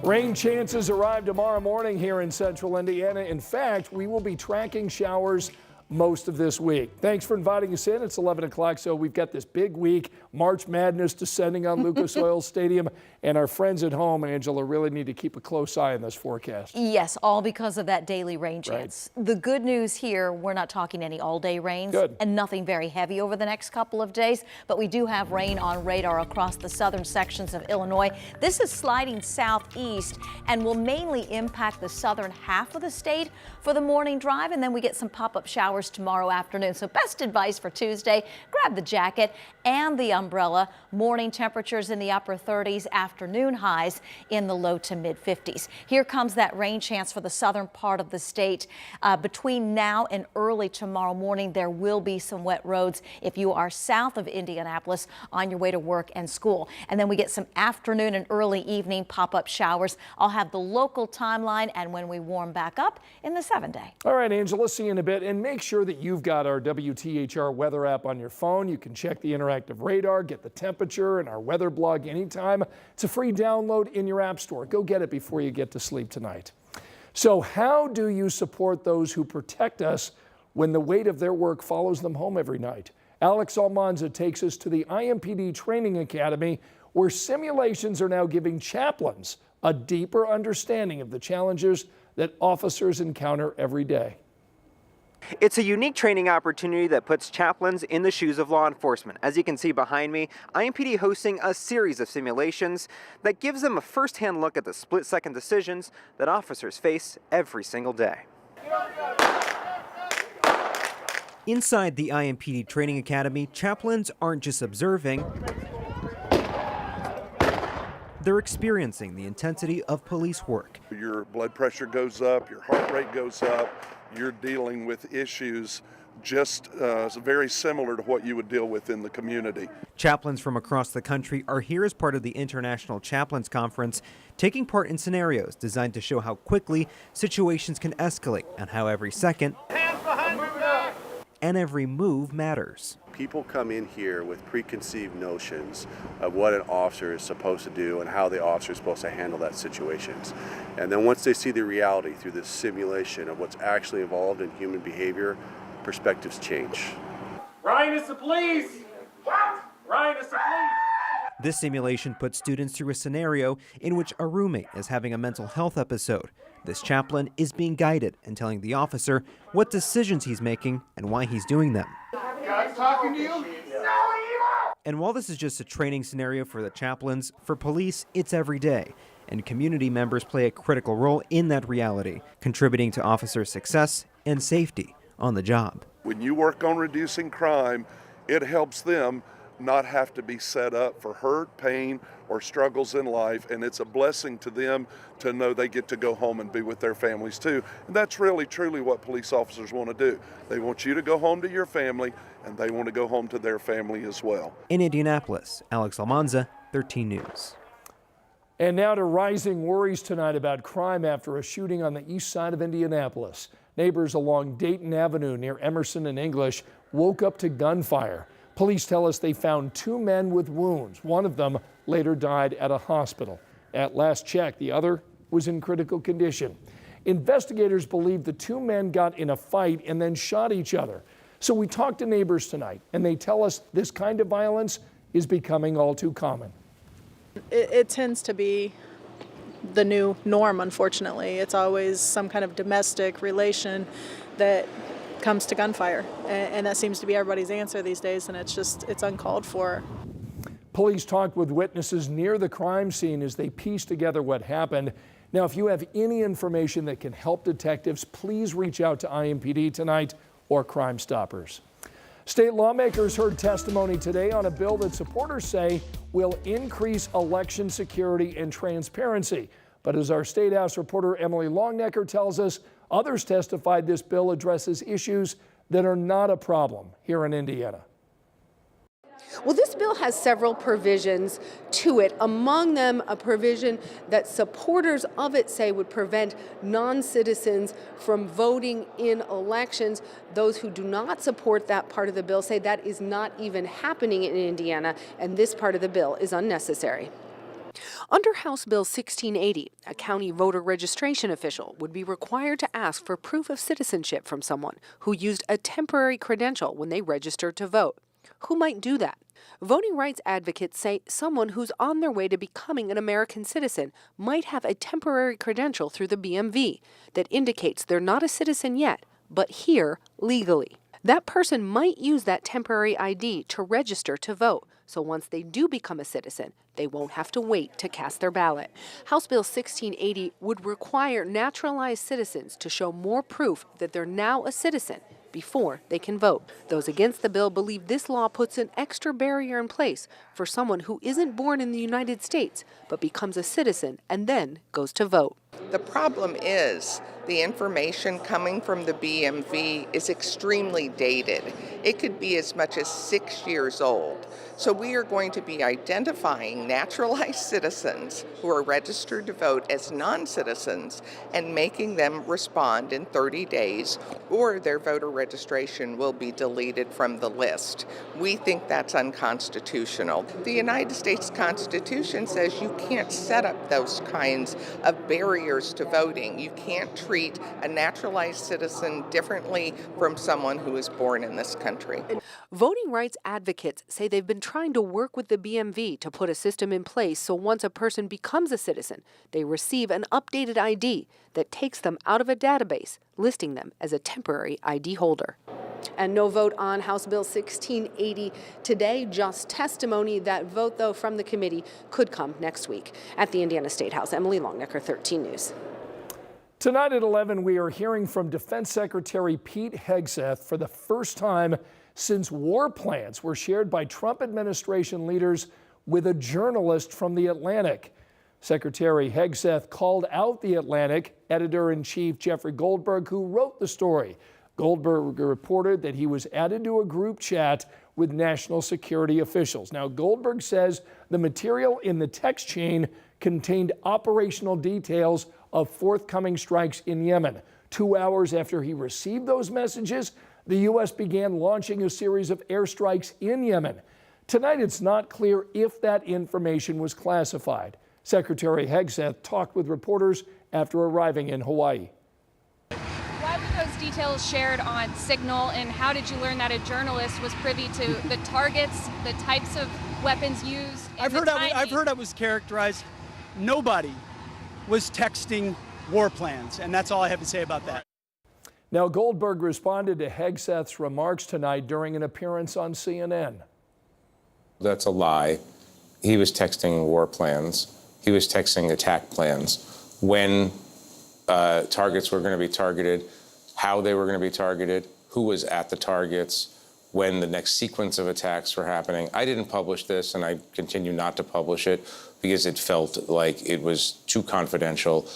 Rain chances arrive tomorrow morning here in central Indiana. In fact, we will be tracking showers most of this week. Thanks for inviting us in. It's 11 o'clock, so we've got this big week. March Madness descending on Lucas Oil Stadium, and our friends at home, Angela, really need to keep a close eye on this forecast. Yes, all because of that daily rain chance. Right. The good news here, we're not talking any all-day rains and nothing very heavy over the next couple of days, but we do have rain on radar across the southern sections of Illinois. This is sliding southeast and will mainly impact the southern half of the state for the morning drive, and then we get some pop-up showers tomorrow afternoon. So best advice for Tuesday, grab the jacket and the umbrella. Morning temperatures in the upper 30s, afternoon highs in the low to mid 50s. Here comes that rain chance for the southern part of the state. Between now and early tomorrow morning, there will be some wet roads if you are south of Indianapolis on your way to work and school. And then we get some afternoon and early evening pop-up showers. I'll have the local timeline and when we warm back up in the 7-day. All right, Angela, see you in a bit. And make sure that you've got our WTHR weather app on your phone. You can check the interactive radar, get the temperature, and our weather blog anytime. It's a free download in your app store. Go get it before you get to sleep tonight. So how do you support those who protect us when the weight of their work follows them home every night? Alex Almanza takes us to the IMPD Training Academy, where simulations are now giving chaplains a deeper understanding of the challenges that officers encounter every day. It's a unique training opportunity that puts chaplains in the shoes of law enforcement. As you can see behind me, IMPD hosting a series of simulations that gives them a first-hand look at the split-second decisions that officers face every single day. Inside the IMPD Training Academy, chaplains aren't just observing, they're experiencing the intensity of police work. Your blood pressure goes up, your heart rate goes up, you're dealing with issues just very similar to what you would deal with in the community. Chaplains from across the country are here as part of the International Chaplains Conference, taking part in scenarios designed to show how quickly situations can escalate and how every second and every move matters. People come in here with preconceived notions of what an officer is supposed to do and how the officer is supposed to handle that situations. And then once they see the reality through this simulation of what's actually involved in human behavior, perspectives change. Ryan is the police! What? Ryan is the police! This simulation puts students through a scenario in which a roommate is having a mental health episode. This chaplain is being guided and telling the officer what decisions he's making and why he's doing them. God's talking to you? And while this is just a training scenario for the chaplains, for police, it's every day. And community members play a critical role in that reality, contributing to officer success and safety on the job. When you work on reducing crime, it helps them not have to be set up for hurt, pain, or struggles in life, and it's a blessing to them to know they get to go home and be with their families too. And that's really, truly what police officers want to do. They want you to go home to your family, and they want to go home to their family as well. In Indianapolis, Alex Almanza, 13 News. And now to rising worries tonight about crime after a shooting on the east side of Indianapolis. Neighbors along Dayton Avenue near Emerson and English woke up to gunfire. Police tell us they found 2 men with wounds. One of them later died at a hospital. At last check, the other was in critical condition. Investigators believe the 2 men got in a fight and then shot each other. So we talked to neighbors tonight, and they tell us this kind of violence is becoming all too common. It tends to be the new norm, unfortunately. It's always some kind of domestic relation that comes to gunfire, and that seems to be everybody's answer these days, and it's uncalled for. Police talked with witnesses near the crime scene as they pieced together what happened. Now, if you have any information that can help detectives, please reach out to IMPD tonight or Crime Stoppers. State lawmakers heard testimony today on a bill that supporters say will increase election security and transparency. But as our State House reporter Emily Longnecker tells us, others testified this bill addresses issues that are not a problem here in Indiana. Well, this bill has several provisions to it. Among them, a provision that supporters of it say would prevent non-citizens from voting in elections. Those who do not support that part of the bill say that is not even happening in Indiana, and this part of the bill is unnecessary. Under House Bill 1680, a county voter registration official would be required to ask for proof of citizenship from someone who used a temporary credential when they registered to vote. Who might do that? Voting rights advocates say someone who's on their way to becoming an American citizen might have a temporary credential through the BMV that indicates they're not a citizen yet, but here legally. That person might use that temporary ID to register to vote, so once they do become a citizen, they won't have to wait to cast their ballot. House Bill 1680 would require naturalized citizens to show more proof that they're now a citizen before they can vote. Those against the bill believe this law puts an extra barrier in place for someone who isn't born in the United States but becomes a citizen and then goes to vote. The problem is the information coming from the BMV is extremely dated. It could be as much as 6 years old. So we are going to be identifying naturalized citizens who are registered to vote as non-citizens and making them respond in 30 days, or their voter registration will be deleted from the list. We think that's unconstitutional. The United States Constitution says you can't set up those kinds of barriers to voting. You can't treat a naturalized citizen differently from someone who is born in this country. Voting rights advocates say they've been trying to work with the BMV to put a system in place so once a person becomes a citizen, they receive an updated ID that takes them out of a database, listing them as a temporary ID holder. And no vote on House Bill 1680 today, just testimony. That vote, though, from the committee could come next week. At the Indiana State House, Emily Longnecker, 13 News. Tonight at 11, we are hearing from Defense Secretary Pete Hegseth for the first time since war plans were shared by Trump administration leaders with a journalist from The Atlantic. Secretary Hegseth called out The Atlantic editor-in-chief Jeffrey Goldberg, who wrote the story. Goldberg reported that he was added to a group chat with national security officials. Now, Goldberg says the material in the text chain contained operational details of forthcoming strikes in Yemen. 2 hours after he received those messages, the U.S. began launching a series of airstrikes in Yemen. Tonight, it's not clear if that information was classified. Secretary Hegseth talked with reporters after arriving in Hawaii. Why were those details shared on Signal, and how did you learn that a journalist was privy to the targets, the types of weapons used? I've heard I was characterized. Nobody was texting war plans, and that's all I have to say about that. Now, Goldberg responded to Hegseth's remarks tonight during an appearance on CNN. That's a lie. He was texting war plans. He was texting attack plans. When targets were going to be targeted, how they were going to be targeted, who was at the targets, when the next sequence of attacks were happening. I didn't publish this, and I continue not to publish it because it felt like it was too confidential.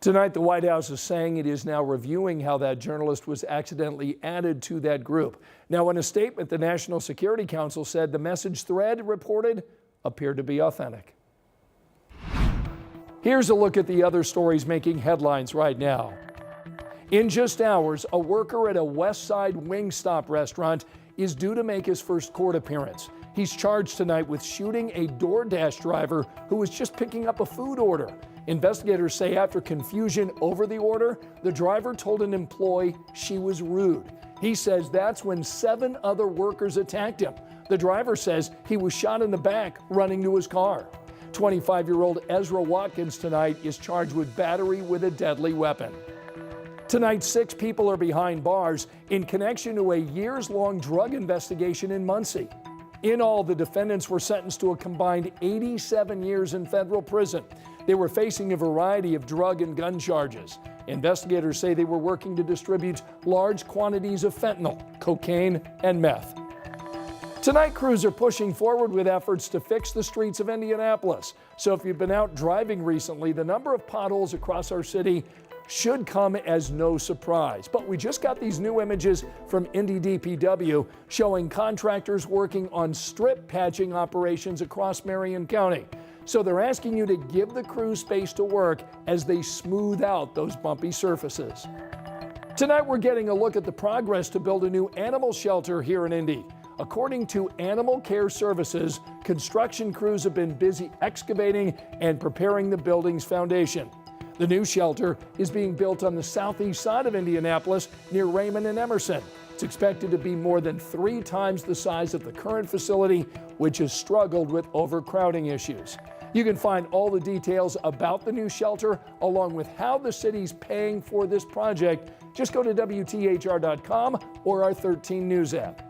Tonight, the White House is saying it is now reviewing how that journalist was accidentally added to that group. Now, in a statement, the National Security Council said the message thread reported appeared to be authentic. Here's a look at the other stories making headlines right now. In just hours, a worker at a West Side Wingstop restaurant is due to make his first court appearance. He's charged tonight with shooting a DoorDash driver who was just picking up a food order. Investigators say after confusion over the order, the driver told an employee she was rude. He says that's when 7 other workers attacked him. The driver says he was shot in the back running to his car. 25-year-old Ezra Watkins tonight is charged with battery with a deadly weapon. Tonight, 6 people are behind bars in connection to a years-long drug investigation in Muncie. In all, the defendants were sentenced to a combined 87 years in federal prison. They were facing a variety of drug and gun charges. Investigators say they were working to distribute large quantities of fentanyl, cocaine, and meth. Tonight, crews are pushing forward with efforts to fix the streets of Indianapolis. So if you've been out driving recently, the number of potholes across our city should come as no surprise. But we just got these new images from Indy DPW showing contractors working on strip patching operations across Marion County. So they're asking you to give the crew space to work as they smooth out those bumpy surfaces. Tonight, we're getting a look at the progress to build a new animal shelter here in Indy. According to Animal Care Services, construction crews have been busy excavating and preparing the building's foundation. The new shelter is being built on the southeast side of Indianapolis near Raymond and Emerson. It's expected to be more than 3 times the size of the current facility, which has struggled with overcrowding issues. You can find all the details about the new shelter, along with how the city's paying for this project. Just go to WTHR.com or our 13 News app.